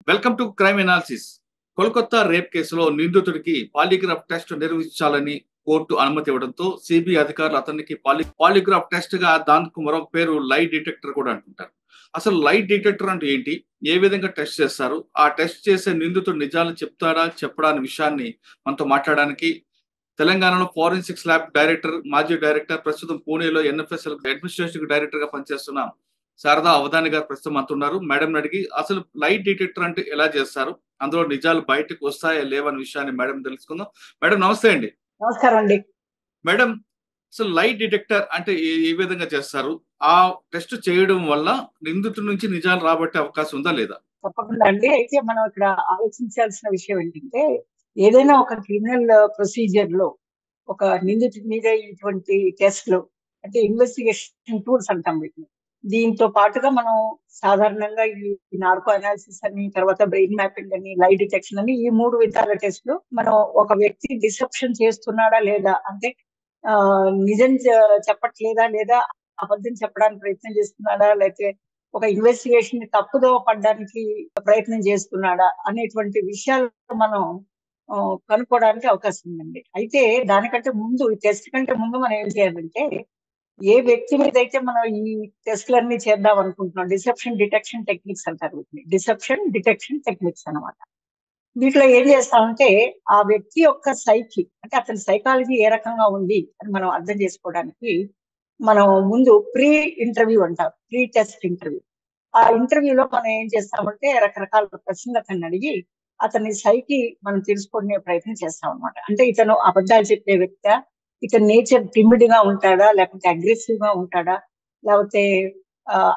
Welcome to crime analysis. Kolkata rape కేసులో నిందితుడికి polygraph test నిర్వహించాలని court అనుమతి ఇవ్వడంతో సిబిఐ అధికారులు అతనికి పాలిగ్రాఫ్ టెస్ట్ గా దానికి మరొక పేరు లై డిటెక్టర్ కూడా అంటుంటారు. అసలు లై డిటెక్టర్ అంటే ఏంటి, ఏ విధంగా టెస్ట్ చేస్తారు, ఆ టెస్ట్ చేసే నిందితుడు నిజాలు చెప్తాడా చెప్పడా అనే విషయాన్ని మనతో మాట్లాడడానికి తెలంగాణలో ఫోరెన్సిక్స్ ల్యాబ్ డైరెక్టర్, మాజీ డైరెక్టర్, ప్రస్తుతం పూణేలో ఎన్ఎఫ్ఎస్ఎల్ అడ్మినిస్ట్రేటివ్ డైరెక్టర్ గా పనిచేస్తున్న శారదా అవధాని గారు ప్రస్తుతం అంటున్నారు. మేడం అడిగి అసలు లైట్ డిటెక్టర్ అంటే ఎలా చేస్తారు, అందులో నిజాలు బయటకు వస్తాయా లేవనే విషయాన్ని మేడం తెలుసుకుందాం. మేడం నమస్తే అండి. నమస్కారం అండి. మేడం, అసలు లైట్ డిటెక్టర్ అంటే ఏ విధంగా చేస్తారు, ఆ టెస్ట్ చేయడం వల్ల నిందితుడి నుంచి నిజాలు రాబట్టే అవకాశం ఉందా లేదా? తప్పకుండా అండి. అయితే మనం ఇక్కడ ఆలోచించాల్సిన విషయం ఏంటంటే, ఏదైనా ఒక క్రిమినల్ ప్రొసీజర్ లో ఒక నిందితుడి మీద ఇటువంటి టెస్ట్లు అంటే ఇన్వెస్టిగేషన్ టూల్స్ అంటాం వీటిని. దీంతో పాటుగా మనం సాధారణంగా ఈ నార్కో అనాలిసిస్ అని, తర్వాత బ్రెయిన్ మ్యాపింగ్ అని, లై డిటెక్షన్ అని, ఈ 3 విధాల టెస్ట్లు మనం ఒక వ్యక్తి డిసెప్షన్ చేస్తున్నాడా లేదా, అంటే నిజం చెప్పట్లేదా లేదా అబద్ధం చెప్పడానికి ప్రయత్నం చేస్తున్నాడా, లేకపోతే ఒక ఇన్వెస్టిగేషన్ తప్పుదో పడడానికి ప్రయత్నం చేస్తున్నాడా అనేటువంటి విషయాలు మనం కనుక్కోవడానికి అవకాశం ఉందండి. అయితే దానికంటే ముందు, ఈ టెస్ట్ కంటే ముందు మనం ఏం చేయాలంటే, ఏ వ్యక్తి మీద అయితే మనం ఈ టెస్ట్లన్నీ చేద్దాం అనుకుంటున్నాం, డిసెప్షన్ డిటెక్షన్ టెక్నిక్స్ అంటారు వీటిని. డిసెప్షన్ డిటెక్షన్ టెక్నిక్స్ అనమాట. వీటిలో ఏం చేస్తామంటే, ఆ వ్యక్తి యొక్క సైకి అంటే అతని సైకాలజీ ఏ రకంగా ఉంది అని మనం అర్థం చేసుకోవడానికి మనం ముందు ప్రీ ఇంటర్వ్యూ అంటాం, ప్రీ టెస్ట్ ఇంటర్వ్యూ. ఆ ఇంటర్వ్యూలో మనం ఏం చేస్తామంటే రకరకాల ప్రశ్నలు అతన్ని అడిగి అతని సైకి మనం తెలుసుకునే ప్రయత్నం చేస్తాం అనమాట. అంటే ఇతను అబద్ధాలు చెప్పే వ్యక్తి, ఇతని నేచర్ టిమిడ్ గా ఉంటాడా, లేకపోతే అగ్రెసివ్ గా ఉంటాడా, లేకపోతే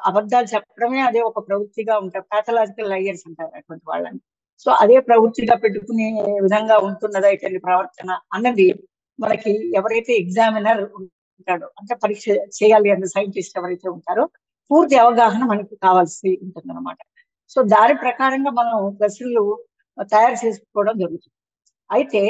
అబద్ధాలు చెప్పడమే అదే ఒక ప్రవృత్తిగా ఉంటారు. పాథలాజికల్ లయర్స్ అంటారు అటువంటి వాళ్ళని. సో అదే ప్రవృత్తిగా పెట్టుకునే విధంగా ఉంటున్నదా ఇతని ప్రవర్తన అన్నది మనకి ఎవరైతే ఎగ్జామినర్ ఉంటాడో, అంటే పరీక్ష చేయాలి అన్న సైంటిస్ట్ ఎవరైతే ఉంటారో, పూర్తి అవగాహన మనకి కావాల్సి ఉంటుంది అనమాట. సో దాని ప్రకారంగా మనం ప్రశ్నలు తయారు చేసుకోవడం జరుగుతుంది. అయితే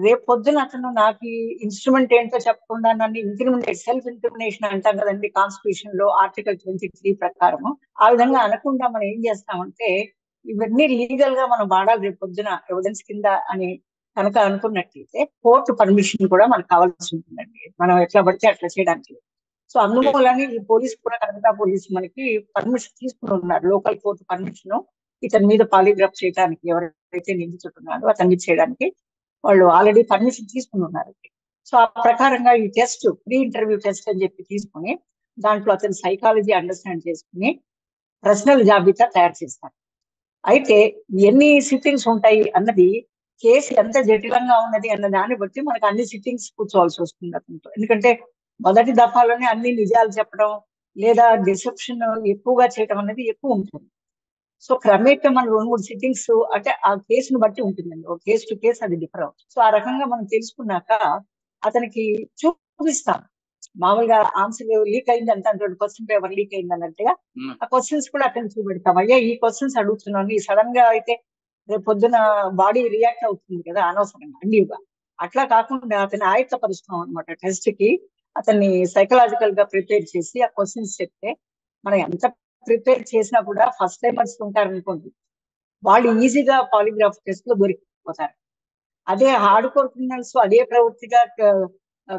రేపు పొద్దున అతను నాకు ఈ ఇన్స్ట్రుమెంట్ ఏంటో చెప్పకుండా నన్ను ఇంక్రిమినేట్, సెల్ఫ్ ఇంక్రిమినేషన్ అంటాం కదండి కాన్స్టిట్యూషన్ లో ఆర్టికల్ 23 ప్రకారం, ఆ విధంగా అనకుండా మనం ఏం చేస్తామంటే, ఇవన్నీ లీగల్ గా మనం వాడాలి రేపు పొద్దున ఎవిడెన్స్ కింద అని కనుక అనుకున్నట్లయితే కోర్టు పర్మిషన్ కూడా మనకు కావాల్సి ఉంటుందండి. మనం ఎట్లా పడితే అట్లా చేయడానికి. సో అందువల్ల ఈ పోలీస్ కూడా, కలకత్తా పోలీస్ మనకి పర్మిషన్ తీసుకుని ఉన్నారు, లోకల్ కోర్టు పర్మిషన్ ఇతని మీద పాలిగ్రాఫ్ చేయడానికి, ఎవరైతే నిందించుతున్నారో అతన్ని చేయడానికి వాళ్ళు ఆల్రెడీ పర్మిషన్ తీసుకుని ఉన్నారు. సో ఆ ప్రకారంగా ఈ టెస్ట్, ప్రీ ఇంటర్వ్యూ టెస్ట్ అని చెప్పి తీసుకుని దాంట్లో అతని సైకాలజీ అండర్స్టాండ్ చేసుకుని ప్రశ్నల జాబితా తయారు చేస్తారు. అయితే ఎన్ని సిట్టింగ్స్ ఉంటాయి అన్నది, కేసు ఎంత జటిలంగా ఉన్నది అన్న దాన్ని బట్టి మనకు అన్ని సిట్టింగ్స్ కూర్చోవాల్సి వస్తుంది అతనితో. ఎందుకంటే మొదటి దఫాలోనే అన్ని నిజాలు చెప్పడం లేదా డిసెప్షన్ ఎక్కువగా చేయడం అనేది ఎక్కువ ఉంటుంది. సో క్రమేపీ మనం 2-3 సిట్టింగ్స్, అంటే ఆ కేసును బట్టి ఉంటుందండి, ఒక కేసు టు కేసు అది డిఫర్ అవుతుంది. సో ఆ రకంగా మనం తెలుసుకున్నాక అతనికి చూపిస్తాం. మామూలుగా ఆన్సర్ లీక్ అయింది అంటే, క్వశ్చన్ పేపర్ లీక్ అయింది అన్నట్టుగా ఆ క్వశ్చన్స్ కూడా అతను చూపెడతాం. అయ్యా ఈ క్వశ్చన్స్ అడుగుతున్నాను, ఈ సడన్ గా అయితే రేపు పొద్దున బాడీ రియాక్ట్ అవుతుంది కదా అనవసరంగా అన్నిగా. అట్లా కాకుండా అతన్ని ఆయత్తపరుస్తాం అనమాట టెస్ట్ కి. అతన్ని సైకలాజికల్ గా ప్రిపేర్ చేసి ఆ క్వశ్చన్స్ చెప్తే, మనం ఎంత ప్రిపేర్ చేసినా కూడా ఫస్ట్ టైమర్స్ ఉంటారు అనుకోండి, వాళ్ళు ఈజీగా పాలిగ్రాఫ్ టెస్ట్ లో దొరికిపోతారు. అదే హార్డ్ కోర్ క్రిమినల్స్ అదే ప్రవృత్తిగా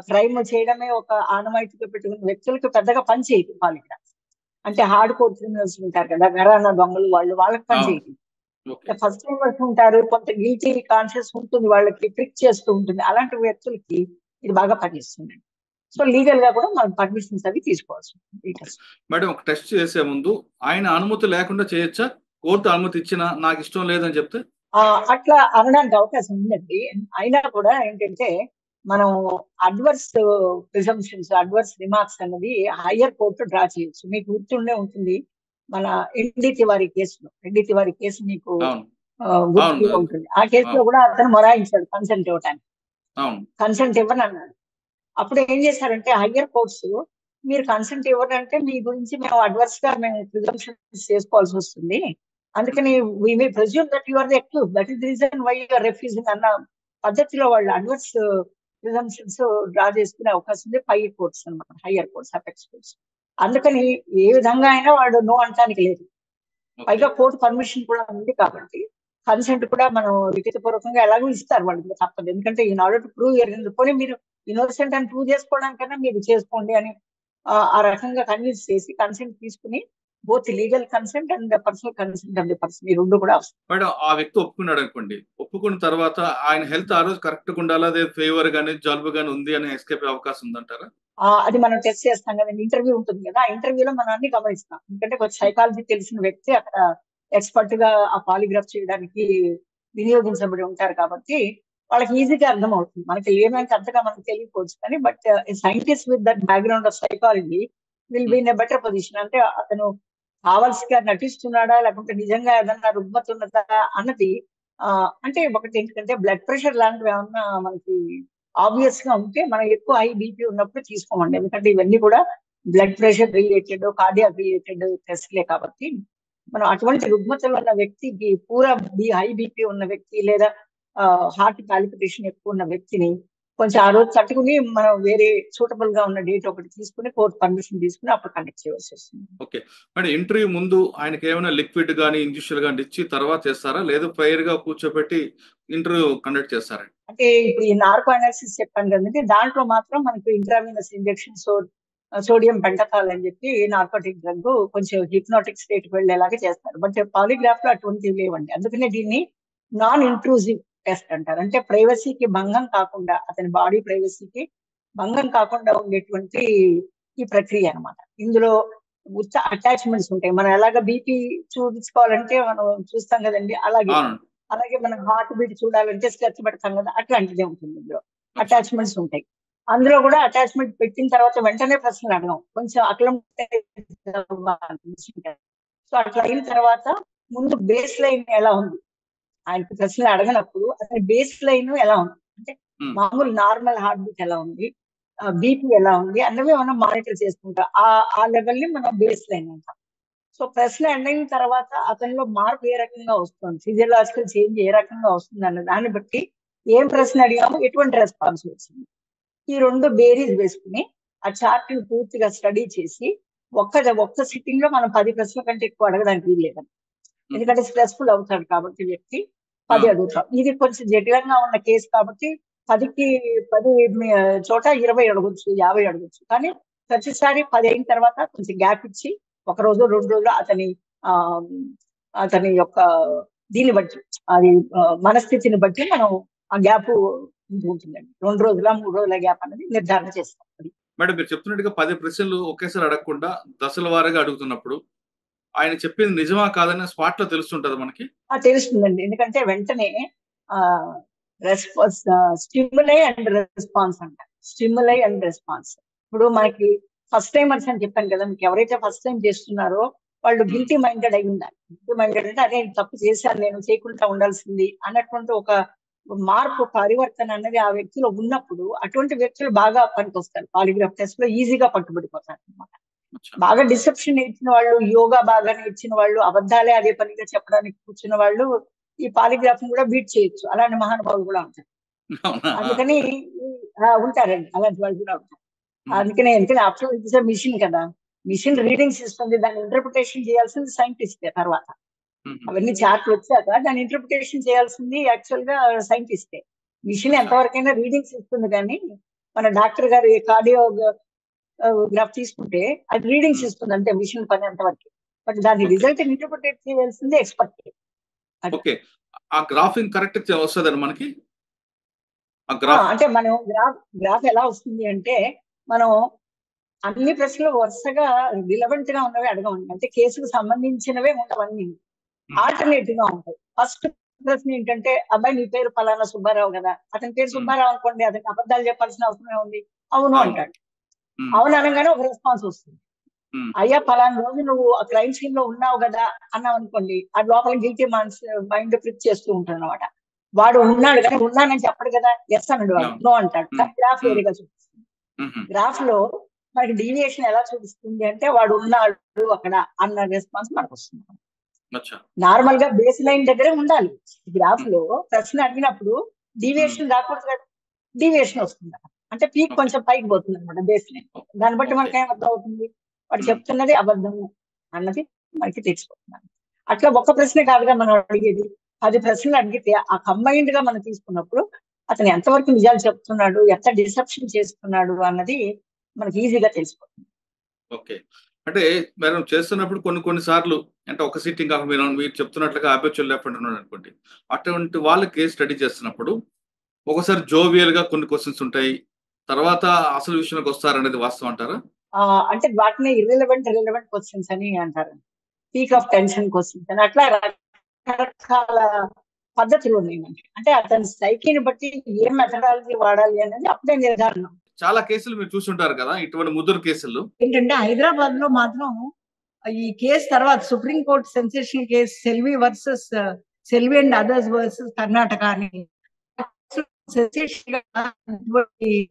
క్రైమ్ చేయడమే ఒక ఆనవాయితీగా పెట్టుకున్న వ్యక్తులకు పెద్దగా పని చేయదు పాలిగ్రాఫ్. అంటే హార్డ్ కోర్ క్రిమినల్స్ ఉంటారు కదా, ఘరానా దొంగలు, వాళ్ళకి పని చేయదు. ఫస్ట్ టైమర్స్ ఉంటారు, కొంత గిల్టీ కాన్షియస్ ఉంటుంది, వాళ్ళకి ట్రిక్ చేస్తూ ఉంటుంది, అలాంటి వ్యక్తులకి ఇది బాగా పనిచేస్తుంది. సో లీగల్ గా కూడా మనం పర్మిషన్స్ అవి తీసుకోవాల్సి ఉంటుంది. మేడం, ఒక టెస్ట్ చేసే ముందు ఆయన అనుమతి లేకుండా చేయొచ్చా? కోర్టు అనుమతి ఇచ్చినా నాకు ఇష్టం లేదని చెప్తే అట్లా అనడానికి అవకాశం ఉందండి. అయినా కూడా ఏంటంటే, మనం అడ్వర్స్ ప్రిజంప్షన్స్, అడ్వర్స్ రిమార్క్స్ అన్నది హయ్యర్ కోర్టు డ్రా చేయొచ్చు. మీకు గుర్తుండే ఉంటుంది, మన ఎన్డి తివారీ కేసు మీకు గుర్తుగా ఉంటుంది. ఆ కేసులో కూడా అతను మొరాయించాడు కన్సెంట్ ఇవ్వడానికి. కన్సెంట్ ఇవ్వని అన్నాడు. అప్పుడు ఏం చేశారంటే హయ్యర్ కోర్ట్స్, మీరు కన్సెంట్ ఇవ్వడంటే మీ గురించి మేము అడ్వర్స్ గా మేము ప్రిజంప్షన్స్ చేసుకోవాల్సి వస్తుంది, అందుకని we may presume that you are the accused, that is the reason why you are refusing అన్న పద్ధతిలో వాళ్ళు అడ్వర్స్ ప్రిజంప్షన్స్ డ్రా చేసుకునే అవకాశం ఉంది పై కోర్ట్స్ అనమాట, హయ్యర్ కోర్ట్స్, అపెక్స్ కోర్ట్స్. అందుకని ఏ విధంగా అయినా వాడు నో అంటానికి లేదు. ఓకే. పైగా కోర్టు పర్మిషన్ కూడా ఉంది కాబట్టి కన్సెంట్ కూడా మనం లిఖితపూర్వకంగా ఎలాగో ఇస్తారు వాళ్ళకి, తప్పదు. ఎందుకంటే ఇన్ ఆర్డర్ టు ప్రూవ్ పోనీ మీరు ఇన్నోసెంట్ అని ప్రూవ్ చేసుకోవడానికైనా మీరు చేసుకోండి అని ఆ రకంగా కన్విన్స్ చేసి కన్సెంట్ తీసుకుని both legal consent and personal consent of the person ఈ రెండు కూడా వస్తాయి. మేడం ఆ వ్యక్తి ఒప్పుకున్నాడు అనుకోండి. ఒప్పుకున్న తర్వాత ఆయన హెల్త్ ఆ రోజు కరెక్ట్‌గా ఉండాలా? అదే ఫీవర్ గాని, జలుబు గాని ఉంది అని ఎస్కేప్ అయ్యే అవకాశం ఉందంటారా? అది మనం టెస్ట్ చేస్తాం కదండి, ఇంటర్వ్యూ ఉంటుంది కదా, ఆ ఇంటర్వ్యూలో మనం అన్ని గమనిస్తాం. ఎందుకంటే కొంచెం సైకాలజీ తెలిసిన వ్యక్తి అక్కడ ఎక్స్పర్ట్ గా ఆ పాలిగ్రాఫ్ చేయడానికి వినియోగించబడి ఉంటారు కాబట్టి వాళ్ళకి ఈజీగా అర్థం అవుతుంది. మనకి ఏమైనా అంతగా మనకు తెలియకపోవచ్చు కానీ, but scientist with that background of psychology will be hmm. In a better position. అంటే అతను కావాల్సిగా నటిస్తున్నాడా లేకుంటే నిజంగా ఏదన్నా రుగ్మత ఉన్నదా అన్నది అంటే ఒకటి ఏంటంటే బ్లడ్ ప్రెషర్ లాంటివి ఏమన్నా మనకి ఆబ్వియస్ గా ఉంటే మనం ఎక్కువ హై బీపీ ఉన్నప్పుడు తీసుకోమండి. ఎందుకంటే ఇవన్నీ కూడా blood pressure related, cardiac related టెస్ట్లే కాబట్టి మనం అటువంటి రుగ్మతలు ఉన్న వ్యక్తికి పూరా హై బీపీ ఉన్న వ్యక్తి లేదా హార్ట్ పాలిపిటేషన్ ఎక్కువ ఉన్న వ్యక్తిని కొంచెం ఆ రోజు తట్టుకుని మనం వేరే సూటబుల్ గా ఉన్న డేట్ ఒకటి తీసుకుని కోర్టు పర్మిషన్ తీసుకుని అప్పుడు కండక్ట్ చేయవలసి వస్తుంది. ఓకే. మేడం ఇంటర్వ్యూ ముందు ఆయనకేమైనా లిక్విడ్ గాని, ఇంజెక్షన్‌లు గాని ఇచ్చి తర్వాత చేస్తారా? లేదు ప్రేయర్‌గా కూర్చోబెట్టి ఇంటర్వ్యూ కండక్ట్ చేస్తారా? అంటే ఇప్పుడు ఈ నార్కో అనాలిసిస్ చెప్పాను కదండి, దాంట్లో మాత్రం మనకు ఇంట్రావీనస్ ఇంజెక్షన్ సోడియం పెంటథాల్ అని చెప్పి నార్కోటిక్ డ్రగ్ కొంచెం హిప్నాటిక్ స్టేట్ కి వెళ్ళేలాగా చేస్తారు. బట్ పాలిగ్రాఫ్ లో అటువంటివి లేవండి. అందుకనే దీన్ని నాన్ ఇంట్రూజివ్ టెస్ట్ అంటారు. అంటే ప్రైవసీకి భంగం కాకుండా, అతని బాడీ ప్రైవసీకి భంగం కాకుండా ఉండేటువంటి ఈ ప్రక్రియ అన్నమాట. ఇందులో ఉత్త అటాచ్మెంట్స్ ఉంటాయి. మనం ఎలాగ బీపీ చూపించుకోవాలంటే మనం చూస్తాం కదండి, అలాగే అవునండి. అలాగే మనం హార్ట్ బీట్ చూడాలంటే స్టెచ్ పెడతాం కదా, అట్లాంటిదే ఉంటుంది ఇందులో. అచ్చా! అటాచ్మెంట్స్ ఉంటాయి. అందులో కూడా అటాచ్మెంట్ పెట్టిన తర్వాత వెంటనే ప్రశ్నలు అడగం. కొంచెం సో అట్లా అయిన తర్వాత ముందు బేస్ లైన్ ఎలా ఉంది, ఆయనకి ప్రశ్నలు అడగనప్పుడు అతని బేస్ లైన్ ఎలా ఉంది అంటే హ్మ్. మామూలు నార్మల్ హార్ట్ బీట్ ఎలా ఉంది, బీపీ ఎలా ఉంది అన్నవి మనం మానిటర్ చేసుకుంటాం. ఆ లెవెల్ ని మనం బేస్ లైన్ అంటాం. సో ప్రశ్న అయిన తర్వాత అతనిలో మార్పు ఏ రకంగా వస్తుంది, ఫిజియలాజికల్ చేంజ్ ఏ రకంగా వస్తుంది అన్న దాన్ని బట్టి ఏం ప్రశ్న అడిగాము, ఎటువంటి రెస్పాన్స్ వచ్చింది, ఈ రెండు బేరీస్ వేసుకుని ఆ చార్ట్ ని పూర్తిగా స్టడీ చేసి ఒక్క సిట్టింగ్ లో మనం 10 ప్రశ్నల కంటే ఎక్కువ అడగడానికి వీల్లేదండి. హుహు. ఎందుకంటే స్ట్రెస్ఫుల్ అవుతాడు కాబట్టి వ్యక్తి. ఆ! 10 అడుగుతాం. ఇది కొంచెం జటిలంగా ఉన్న కేసు కాబట్టి 10కి 10 చోట 20 అడగొచ్చు, 50 అడగొచ్చు. కానీ ప్రతిసారి 10 అయిన తర్వాత కొంచెం గ్యాప్ ఇచ్చి ఒక రోజు 2 రోజులు ఆ అతని యొక్క దీన్ని బట్టి, అది మనస్థితిని బట్టి మనం ఆ గ్యాప్ ఉంటుందండి. 2 రోజుల 3 రోజుల గ్యాప్ అనేది నిర్ధారణ చేస్తాం. అది. మేడం మీరు చెప్తున్నట్టుగా 10 ప్రశ్నలు ఒకేసారి అడగకుండా దశల వారీగా అడుగుతున్నప్పుడు ఆయన చెప్పింది నిజమా కాదని స్పాట్‌లో తెలుస్తుంటదా మనకి? తెలుస్తుందండి. ఎందుకంటే వెంటనే ఆహ్, రెస్పాన్స్ స్టిమ్యులై అండ్ రెస్పాన్స్ అంటారు. స్టిమ్యులై హ్మ్. And response. ఇప్పుడు మనకి ఫస్ట్ టైమర్స్ అని చెప్పాను కదా! మీకు ఎవరైతే ఫస్ట్ టైమ్ చేస్తున్నారో వాళ్ళు హ్మ్. గిల్టీ మైండెడ్ అయి ఉండాలి. గిల్టీ మైండెడ్ అంటే అదే తప్పు చేశాను నేను, చేయకుండా ఉండాల్సింది అన్నటువంటి ఒక మార్పు, పరివర్తన అనేది ఆ వ్యక్తిలో ఉన్నప్పుడు అటువంటి వ్యక్తులు బాగా పనికొస్తారు. పాలిగ్రాఫ్ టెస్ట్ లో ఈజీగా పట్టుబడిపోతారన్నమాట. అచ్చా! బాగా డిసెప్షన్ నేర్చిన వాళ్ళు, యోగా బాగా నేర్చిన వాళ్ళు, అబద్ధాలే అదే పనిగా చెప్పడానికి కూర్చున్న వాళ్ళు ఈ పాలిగ్రాఫ్ కూడా బీట్ చేయొచ్చు. అలాంటి మహానుభావులు కూడా ఉంటారు. అవునా? ఆ! అందుకని ఉంటారండి. అలాంటి వాళ్ళు కూడా ఉంటారు. హుహు. ఎందుకని ఆఫ్టర్ ఇట్స్ మిషన్ కదా! మిషన్ హ్మ్. రీడింగ్స్ ఇస్తుంది. దాన్ని ఇంటర్ప్రిటేషన్ చేయాల్సింది సైంటిస్టే తర్వాత. హుహు. అవన్నీ చార్ట్లు వచ్చాక దాన్ని ఇంటర్ప్రిటేషన్ చేయాల్సింది యాక్చువల్ గా సైంటిస్టే. మిషన్ అచ్చా! ఎంతవరకైనా రీడింగ్స్ ఇస్తుంది కానీ మన డాక్టర్ గారు కార్డియో గ్రాఫ్ తీసుకుంటే అది రీడింగ్స్ హ్మ్. ఇస్తుంది అంతే, మిషన్ పని అంతవరకు. బట్ దాని ఓకే. రిజల్ట్ ఇంటర్ప్రిటేట్ చేయాల్సింది ఎక్స్పర్ట్. అది. ఓకే. ఆ గ్రాఫింగ్ కరెక్ట్ వస్తదండి మనకి? ఆ గ్రాఫ్ అంటే మనం గ్రాఫ్ ఎలా వస్తుంది అంటే మనం అన్ని ప్రశ్నలు వరుసగా రిలవెంట్ గా ఉన్నవి అడగమండి. అంటే కేసుకు సంబంధించినవే ఉండవన్నీ. హుహు. ఆల్టర్నేటివ్ గా ఉంటాయి. ఫస్ట్ ప్రశ్న ఏంటంటే, అబ్బాయి నీ పేరు పలానా సుబ్బారావు కదా, అతని పేరు హ్మ్. సుబ్బారావు అనుకోండి, అతనికి అబద్ధాలు చెప్పాల్సిన అవసరం ఉంది. అవును అవును. అంటాడు. హ్మ్. అవును అనగానే ఒక రెస్పాన్స్ వస్తుంది. హ్మ్. అయ్యా పలానా రోజు నువ్వు ఆ క్రైమ్ సీన్ లో ఉన్నావు కదా అన్నావు అనుకోండి, ఆ లోపల గిల్టీ మైండ్ ఫ్లిప్ చేస్తూ ఉంటాడు అనమాట. వాడు ఉన్నాడు కానీ ఉన్నానని చెప్పడు కదా, ఎస్ అన్నాడు వాడు, అవును. నో అంటాడు. హ్మ్. కానీ గ్రాఫ్ హ్మ్. వేరేగా చూపిస్తుంది. హుహు. గ్రాఫ్ లో మనకి డీవియేషన్ ఎలా చూపిస్తుంది అంటే వాడు ఉన్నాడు అక్కడ అన్న రెస్పాన్స్ మనకు వస్తుంది. అచ్చా! నార్మల్ గా బేస్ లైన్ దగ్గరే ఉండాలి. గ్రాఫ్ హుహు. లో ప్రశ్న అడిగినప్పుడు హ్మ్. డీవియేషన్ రాకూడదు కదా, డీవియేషన్ వస్తుంది. అంటే పీక్ ఓకే. కొంచెం పైకి పోతుంది అనమాట బేస్ లైన్. దాన్ని బట్టి ఓకే. మనకి ఏమర్థం అవుతుంది, వాడు హ్మ్. చెప్తున్నది అబద్ధము అన్నది మనకి తెలిసిపోతుంది. అట్లా ఒక్క ప్రశ్న కాదుగా మనం అడిగేది, 10 ప్రశ్నలు అడిగితే ఆ కంబైన్డ్ గా మనం తీసుకున్నప్పుడు అతను ఎంతవరకు నిజాలు చెప్తున్నాడు, ఎంత డిసెప్షన్ చేస్తున్నాడు అన్నది మనకి ఈజీగా తెలిసిపోతుంది. ఓకే. అంటే మనం చేస్తున్నప్పుడు కొన్ని సార్లు అంటే ఒక సిట్టింగ్ కాక మీరు చెప్తున్నట్లుగా హ్యాబిచ్యువల్ లెఫ్ట్ ఉన్నాడు అనుకోండి. అటువంటి వాళ్ళకి స్టడీ చేస్తున్నప్పుడు ఒకసారి జోవియల్‌గా కొన్ని క్వెషన్స్ ఉంటాయి. తర్వాత అసలు విషయంలోకి వస్తారనేది వాస్తవం అంటారా? అంటే వాటిని రిలవెంట్ క్వశ్చన్స్ అని అంటారు. పీక్ ఆఫ్ టెన్షన్ క్వశ్చన్స్ అని అట్లా రకరకాల పద్ధతులు ఉన్నాయి మనకి. అంటే అతని సైకిని బట్టి ఏ మెథడాలజీ వాడాలి అనేది అప్పుడే నిర్ధారణ. చాలా కేసులు మీరు చూసుంటారు కదా! ఇటువంటి ముదురు కేసులు. ఏంటంటే హైదరాబాద్ లో మాత్రం ఈ కేసు తర్వాత supreme court sensational case Selvi and others versus Karnataka అని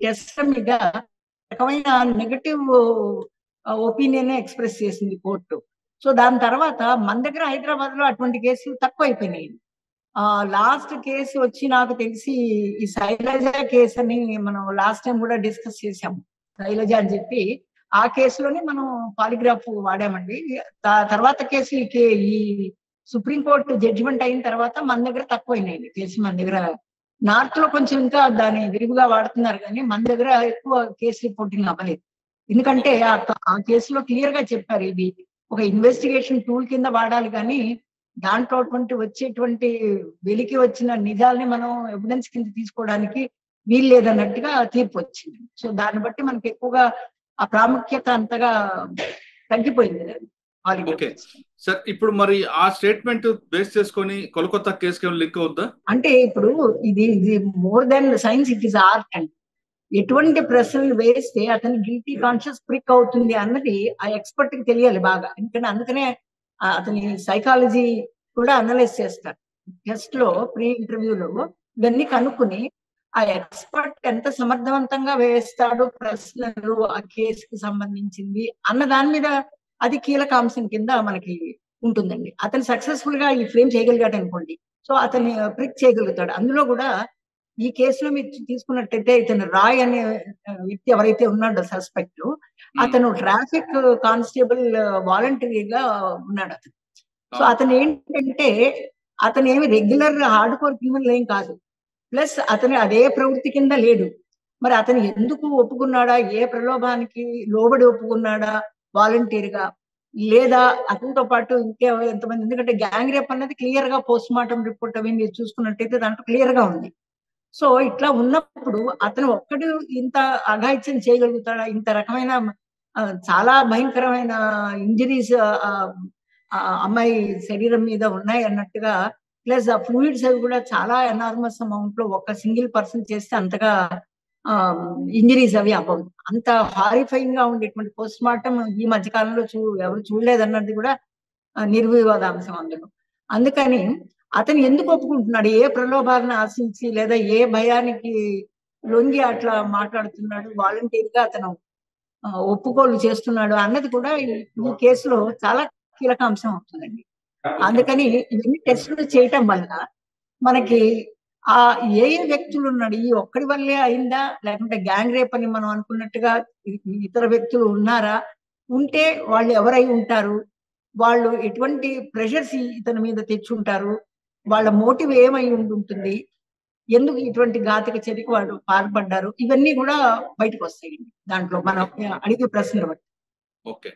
టెస్ట్ మీద రకమైన నెగటివ్ ఒపీనియన్ ఎక్స్ప్రెస్ చేసింది కోర్టు. సో దాని తర్వాత మన దగ్గర హైదరాబాద్ లో అటువంటి కేసులు తక్కువ అయిపోయినాయి. లాస్ట్ కేసు వచ్చి నాకు తెలిసి ఈ శైలజ కేసు అని మనం లాస్ట్ టైం కూడా డిస్కస్ చేసాము. శైలజ అని చెప్పి ఆ కేసులోనే మనం పాలిగ్రాఫ్ వాడామండి. తర్వాత కేసు ఈ సుప్రీంకోర్టు జడ్జిమెంట్ అయిన తర్వాత మన దగ్గర తక్కువైనాయి కేసు. మన దగ్గర నార్త్ లో కొంచెం ఇంకా దాన్ని విరివిగా వాడుతున్నారు, కానీ మన దగ్గర ఎక్కువ కేసు రిపోర్టింగ్ అవ్వలేదు. ఎందుకంటే ఆ కేసులో క్లియర్ గా చెప్పారు, ఇది ఒక ఇన్వెస్టిగేషన్ టూల్ కింద వాడాలి, కానీ దాంట్లో వచ్చేటువంటి వెలికి వచ్చిన నిజాల్ని మనం ఎవిడెన్స్ కింద తీసుకోవడానికి వీలు లేదన్నట్టుగా తీర్పు వచ్చింది. సో దాన్ని బట్టి మనకి ఎక్కువగా ఆ ప్రాముఖ్యత అంతగా తగ్గిపోయింది. ఓకే సార్, ఇప్పుడు మరి ఆ స్టేట్మెంట్ బేస్ చేసుకొని కోల్కతా కేసుకి లింక్ అవుద్దా? అంటే ఇప్పుడు ఇది more than science, it is art అండి. ఎటువంటి ప్రశ్నలు వేస్తే అతని గిల్టీ కాన్షియస్ ప్రిక్ అవుతుంది అన్నది ఆ ఎక్స్పర్ట్ కి తెలియాలి బాగా. ఎందుకంటే అందుకనే అతని సైకాలజీ కూడా అనలైజ్ చేస్తారు. టెస్ట్ లో ప్రీ ఇంటర్వ్యూలో ఇవన్నీ కనుక్కుని ఆ ఎక్స్పర్ట్ ఎంత సమర్థవంతంగా వేస్తాడు ప్రశ్నలు ఆ కేసుకి సంబంధించింది అన్న దాని మీద అది కీలక అంశం కింద మనకి ఉంటుందండి. అతను సక్సెస్ఫుల్ గా ఈ ఫ్రేమ్ చేయగలిగాడు అనుకోండి, సో అతన్ని ప్రిక్ చేయగలుగుతాడు. అందులో కూడా ఈ కేసులో మీరు తీసుకున్నట్టయితే ఇతను రాయ్ అనే వ్యక్తి ఎవరైతే ఉన్నాడో సస్పెక్ట్, అతను ట్రాఫిక్ కానిస్టేబుల్ వాలంటరీగా ఉన్నాడు అతను. సో అతను ఏంటంటే అతను ఏమి రెగ్యులర్ హార్డ్ కోర్ క్రిమినల్ ఏం కాదు, ప్లస్ అతను అదే ప్రవృత్తి కింద లేడు. మరి అతను ఎందుకు ఒప్పుకున్నాడా, ఏ ప్రలోభానికి లోబడి ఒప్పుకున్నాడా వాలంటీర్గా, లేదా అతనితో పాటు ఇంకే ఎంతమంది, ఎందుకంటే గ్యాంగ్ రేప్ అన్నది క్లియర్ గా పోస్ట్ మార్టం రిపోర్ట్ అవి మీరు చూసుకున్నట్టయితే దాంట్లో క్లియర్ గా ఉంది. సో ఇట్లా ఉన్నప్పుడు అతను ఒక్కడు ఇంత అఘాయిత్యం చేయగలుగుతాడా, ఇంత రకమైన చాలా భయంకరమైన ఇంజరీస్ అమ్మాయి శరీరం మీద ఉన్నాయి అన్నట్టుగా, ప్లస్ ఆ ఫ్లూయిడ్స్ అవి కూడా చాలా ఎనార్మస్ అమౌంట్ లో ఒక సింగిల్ పర్సన్ చేస్తే అంతగా ఇంజరీస్ అవి అవ్వవు. అంత హారిఫైయింగ్ గా ఉండేటువంటి పోస్ట్ మార్టం ఈ మధ్య కాలంలో ఎవరు చూడలేదన్నది కూడా నిర్వివాదాంశం అందులో. అందుకని అతను ఎందుకు ఒప్పుకుంటున్నాడు, ఏ ప్రలోభాలను ఆశించి లేదా ఏ భయానికి లొంగి అట్లా మాట్లాడుతున్నాడు, వాలంటీర్ గా అతను ఒప్పుకోలు చేస్తున్నాడు అన్నది కూడా ఈ కేసులో చాలా కీలక అంశం అవుతుందండి. అందుకని ఇవన్నీ టెస్టులు చేయటం వల్ల మనకి ఆ ఏ వ్యక్తులు ఉన్నాడు, ఈ ఒక్కడి వల్లే అయిందా, లేకుంటే గ్యాంగ్ రేప్ అని మనం అనుకున్నట్టుగా ఇతర వ్యక్తులు ఉన్నారా, ఉంటే వాళ్ళు ఎవరై ఉంటారు, వాళ్ళు ఎటువంటి ప్రెషర్స్ ఇతని మీద తెచ్చుంటారు, వాళ్ళ మోటివ్ ఏమై ఉంటుంది, ఎందుకు ఇటువంటి ఘాతక చర్యకు వాళ్ళు పాల్పడ్డారు, ఇవన్నీ కూడా బయటకు వస్తాయండి దాంట్లో మనం అడిగే ప్రశ్నలు బట్టి. ఓకే,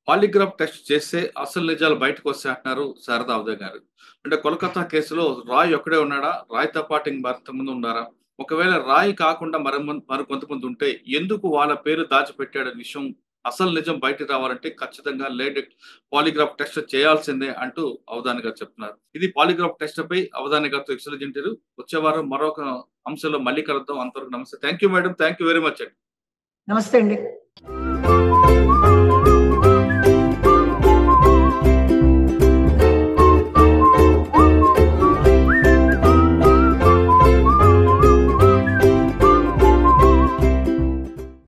పాలిగ్రాఫ్ టెస్ట్ చేస్తే అసలు నిజాలు బయటకు వస్తాయి అంటున్నారు శారదా ఉదయ్ గారు. అంటే కోల్కతా కేసులో రాయ్ ఒక్కడే ఉన్నాడా, రాయ్తో పాటు మరింతమంది ఉన్నారా, ఒకవేళ రాయ్ కాకుండా మరి కొంతమంది ఉంటే ఎందుకు వాళ్ళ పేరు దాచిపెట్టాడనే విషయం, అసలు నిజం బయటకు రావాలంటే ఖచ్చితంగా పాలిగ్రాఫ్ టెస్ట్ చేయాల్సిందే అంటూ అవధాని గారు చెప్తున్నారు. ఇది పాలిగ్రాఫ్ టెస్ట్ పై అవధాని గారితో ఎక్సలెంట్ ఇంటర్వ్యూ. వచ్చే వారం మరొక అంశంలో మళ్ళీ కలుద్దాం. అంతవరకు నమస్తే. Thank you madam, thank you very much అండి. నమస్తే అండి.